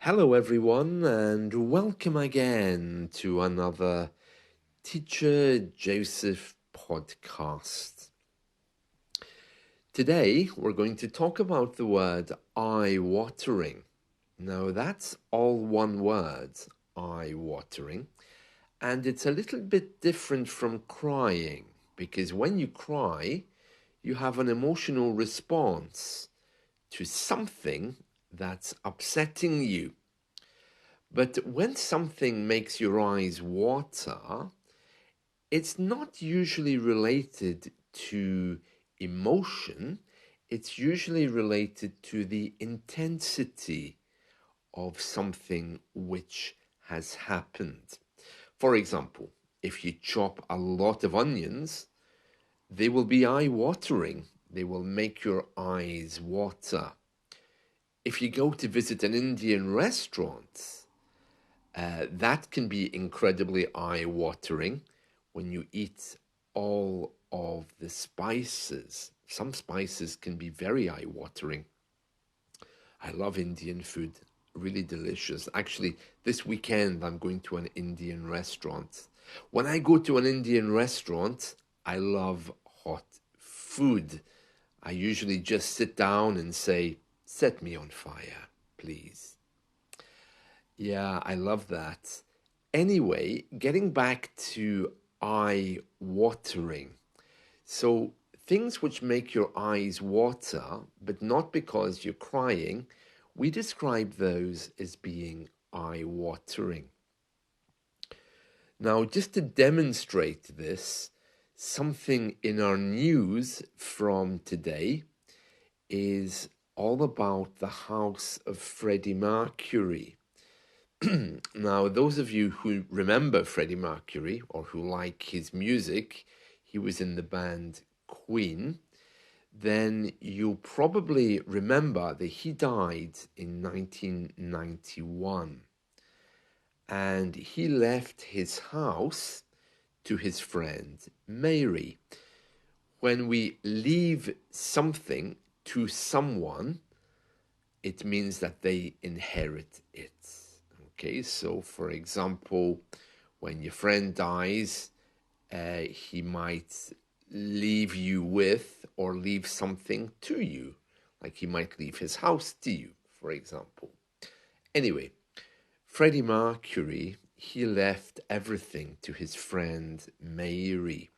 Hello, everyone, and welcome again to another Teacher Joseph podcast. Today, we're going to talk about the word eye-watering. Now, that's all one word, eye-watering, and it's a little bit different from crying because when you cry, you have an emotional response to something that's upsetting you. But when something makes your eyes water, it's not usually related to emotion. It's usually related to the intensity of something which has happened. For example, if you chop a lot of onions, they will be eye-watering. They will make your eyes water. If you go to visit an Indian restaurant, that can be incredibly eye-watering when you eat all of the spices. Some spices can be very eye-watering. I love Indian food, really delicious. Actually, this weekend I'm going to an Indian restaurant. When I go to an Indian restaurant, I love hot food. I usually just sit down and say, "Set me on fire, please." Yeah, I love that. Anyway, getting back to eye watering. So, things which make your eyes water, but not because you're crying, we describe those as being eye watering. Now, just to demonstrate this, something in our news from today is all about the house of Freddie Mercury. Now, those of you who remember Freddie Mercury or who like his music, he was in the band Queen, then you'll probably remember that he died in 1991. And he left his house to his friend Mary. When we leave something to someone, it means that they inherit it. Okay, so for example, when your friend dies, he might leave you with or leave something to you. Like he might leave his house to you, for example. Anyway, Freddie Mercury, he left everything to his friend Mary.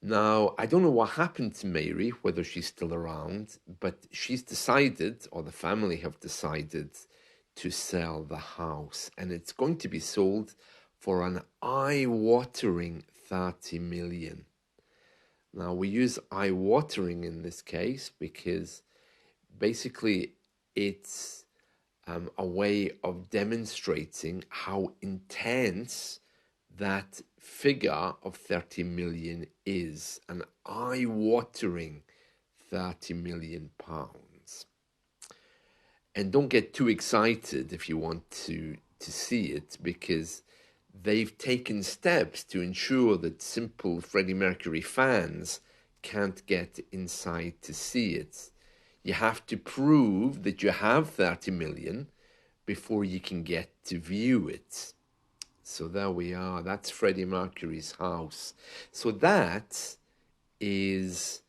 Now, I don't know what happened to Mary, whether she's still around, but she's decided, or the family have decided, to sell the house. And it's going to be sold for an eye-watering 30 million. Now, we use eye-watering in this case because basically it's a way of demonstrating how intense that figure of 30 million is, an eye-watering 30 million pounds. And don't get too excited if you want to see it, because they've taken steps to ensure that simple Freddie Mercury fans can't get inside to see it. You have to prove that you have 30 million before you can get to view it. So there we are. That's Freddie Mercury's house. So that is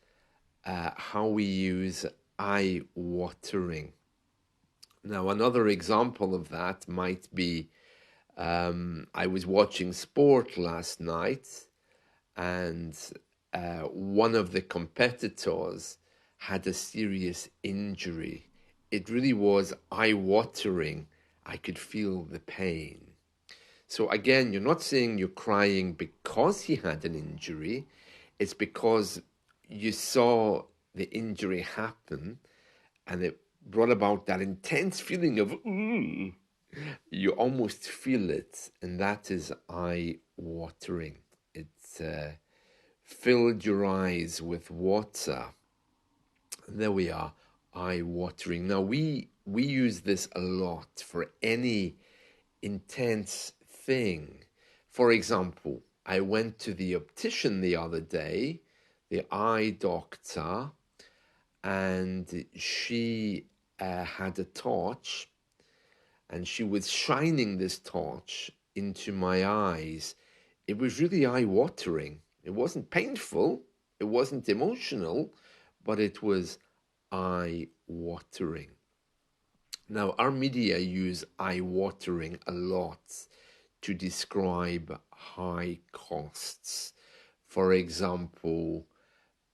how we use eye-watering. Now, another example of that might be I was watching sport last night, and one of the competitors had a serious injury. It really was eye-watering. I could feel the pain. So again, you're not saying you're crying because he had an injury. It's because you saw the injury happen and it brought about that intense feeling of, ooh. You almost feel it, and that is eye-watering. It filled your eyes with water. And there we are, eye-watering. Now, we use this a lot for any intense thing. For example, I went to the optician the other day, the eye doctor, and she had a torch and she was shining this torch into my eyes. It was really eye-watering. It wasn't painful, it wasn't emotional, but it was eye-watering. Now, our media use eye-watering a lot to describe high costs. For example,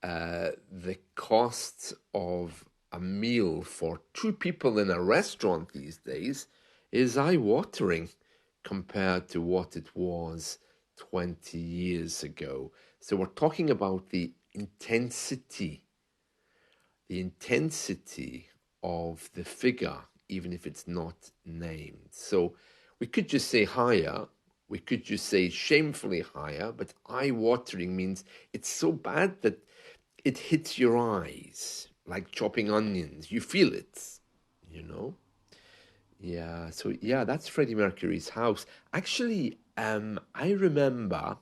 the cost of a meal for two people in a restaurant these days is eye-watering compared to what it was 20 years ago. So we're talking about the intensity of the figure, even if it's not named. So we could just say higher, we could just say shamefully higher, but eye-watering means it's so bad that it hits your eyes like chopping onions. You feel it, you know? Yeah, so yeah, that's Freddie Mercury's house. Actually, I remember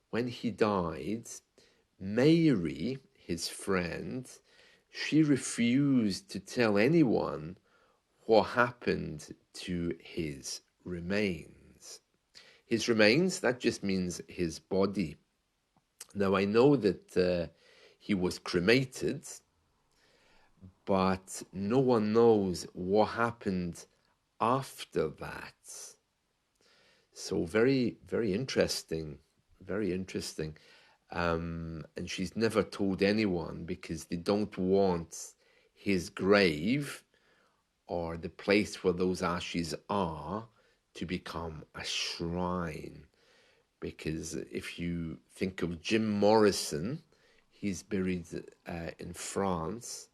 when he died, Mary, his friend, she refused to tell anyone what happened to his remains. His remains, that just means his body. Now, I know that he was cremated, but no one knows what happened after that. So very, very interesting, very interesting. And she's never told anyone because they don't want his grave or the place where those ashes are to become a shrine. Because if you think of Jim Morrison, he's buried in France,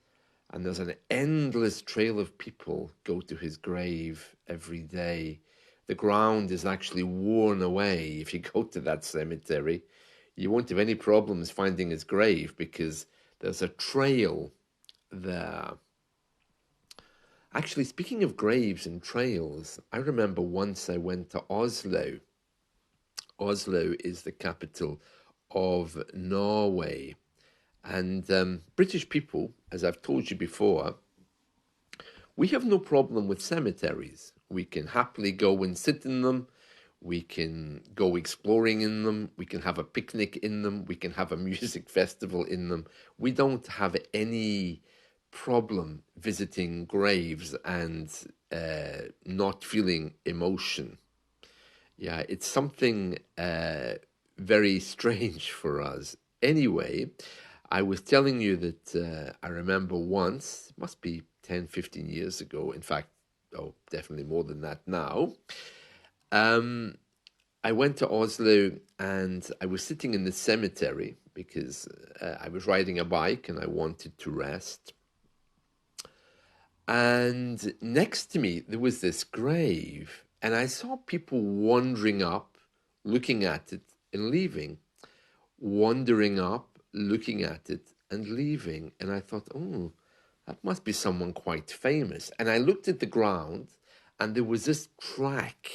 and there's an endless trail of people go to his grave every day. The ground is actually worn away. If you go to that cemetery, you won't have any problems finding his grave because there's a trail there. Actually, speaking of graves and trails, I remember once I went to Oslo. Oslo is the capital of Norway. And British people, as I've told you before, we have no problem with cemeteries. We can happily go and sit in them. We can go exploring in them. We can have a picnic in them. We can have a music festival in them. We don't have any problem visiting graves and not feeling emotion. Yeah, it's something very strange for us. Anyway, I was telling you that I remember once, it must be 10, 15 years ago, in fact, oh, definitely more than that now. I went to Oslo and I was sitting in the cemetery because I was riding a bike and I wanted to rest. And next to me, there was this grave, and I saw people wandering up, looking at it and leaving, wandering up, looking at it and leaving. And I thought, oh, that must be someone quite famous. And I looked at the ground, and there was this crack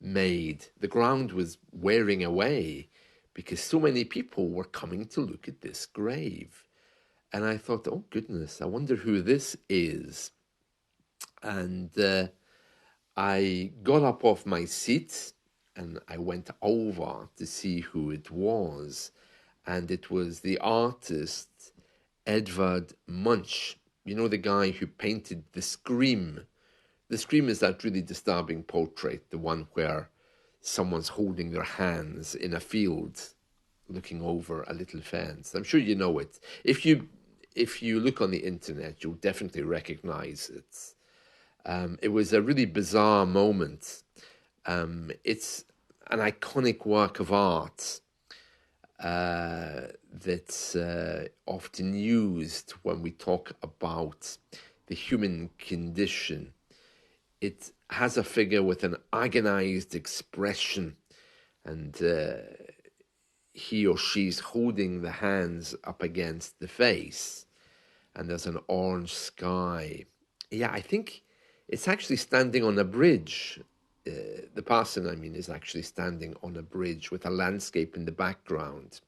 made. The ground was wearing away because so many people were coming to look at this grave. And I thought, oh goodness, I wonder who this is. And I got up off my seat and I went over to see who it was. And it was the artist Edvard Munch. You know, the guy who painted The Scream. The Scream is that really disturbing portrait, the one where someone's holding their hands in a field looking over a little fence. I'm sure you know it. If you look on the internet, you'll definitely recognize it. It was a really bizarre moment. It's an iconic work of art that's often used when we talk about the human condition. It has a figure with an agonized expression, and he or she's holding the hands up against the face, and there's an orange sky. Yeah, I think it's actually standing on a bridge. The person, I mean, is actually standing on a bridge with a landscape in the background.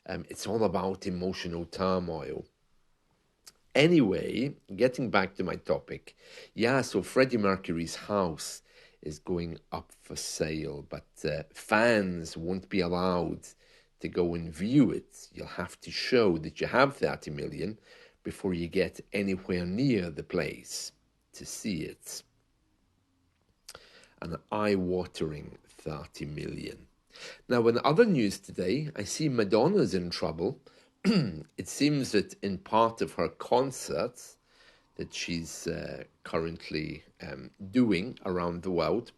It's all about emotional turmoil. Anyway, getting back to my topic, yeah, so Freddie Mercury's house is going up for sale, but fans won't be allowed to go and view it. You'll have to show that you have 30 million before you get anywhere near the place to see it. An eye-watering 30 million. Now, in other news today, I see Madonna's in trouble. It seems that in part of her concerts that she's currently doing around the world,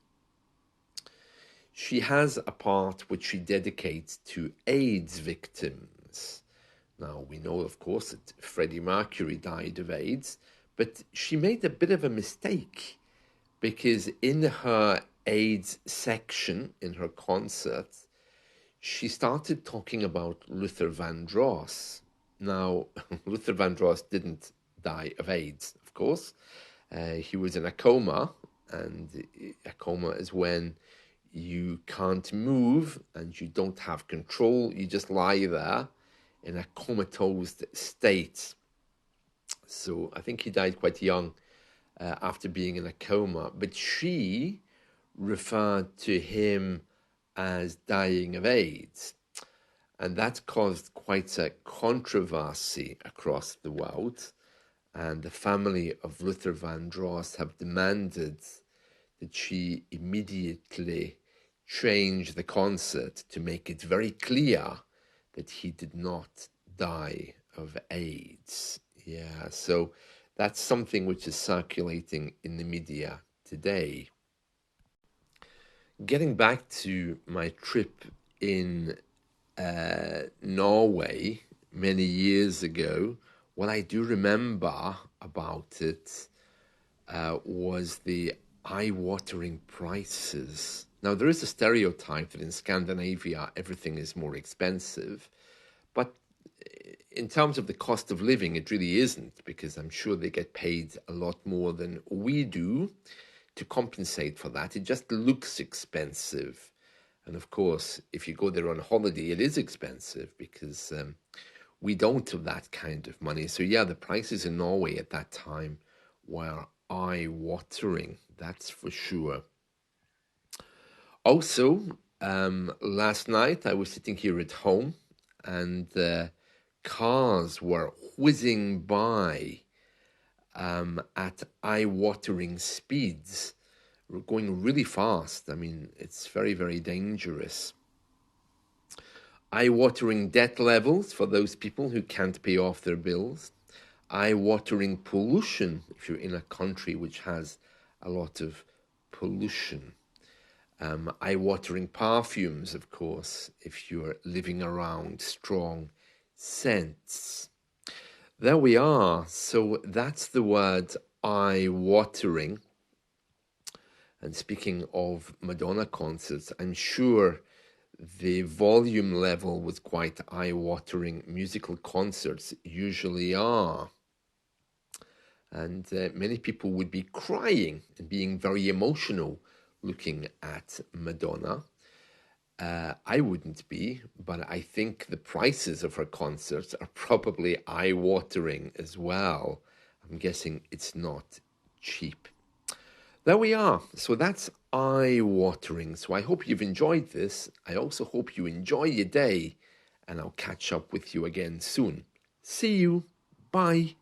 she has a part which she dedicates to AIDS victims. Now, we know, of course, that Freddie Mercury died of AIDS, but she made a bit of a mistake because in her AIDS section in her concert, she started talking about Luther Vandross. Now, Luther Vandross didn't die of AIDS, of course. He was in a coma, and a coma is when you can't move and you don't have control. You just lie there in a comatose state. So I think he died quite young after being in a coma. But she referred to him as dying of AIDS. And that caused quite a controversy across the world. And the family of Luther Vandross have demanded that she immediately change the concert to make it very clear that he did not die of AIDS. Yeah, so that's something which is circulating in the media today. Getting back to my trip in Norway many years ago, what I do remember about it was the eye-watering prices. Now, there is a stereotype that in Scandinavia everything is more expensive, but in terms of the cost of living, it really isn't, because I'm sure they get paid a lot more than we do to compensate for that. It just looks expensive. And of course, if you go there on holiday, it is expensive because we don't have that kind of money. So yeah, the prices in Norway at that time were eye-watering, that's for sure. Also, last night I was sitting here at home and cars were whizzing by at eye-watering speeds, going really fast. I mean, it's very, very dangerous. Eye-watering debt levels for those people who can't pay off their bills. Eye-watering pollution if you're in a country which has a lot of pollution. Eye-watering perfumes, of course, if you're living around strong scents. There we are. So that's the word eye-watering. And speaking of Madonna concerts, I'm sure the volume level was quite eye-watering. Musical concerts usually are. And many people would be crying and being very emotional looking at Madonna. I wouldn't be, but I think the prices of her concerts are probably eye-watering as well. I'm guessing it's not cheap. There we are. So that's eye-watering. So I hope you've enjoyed this. I also hope you enjoy your day, and I'll catch up with you again soon. See you. Bye.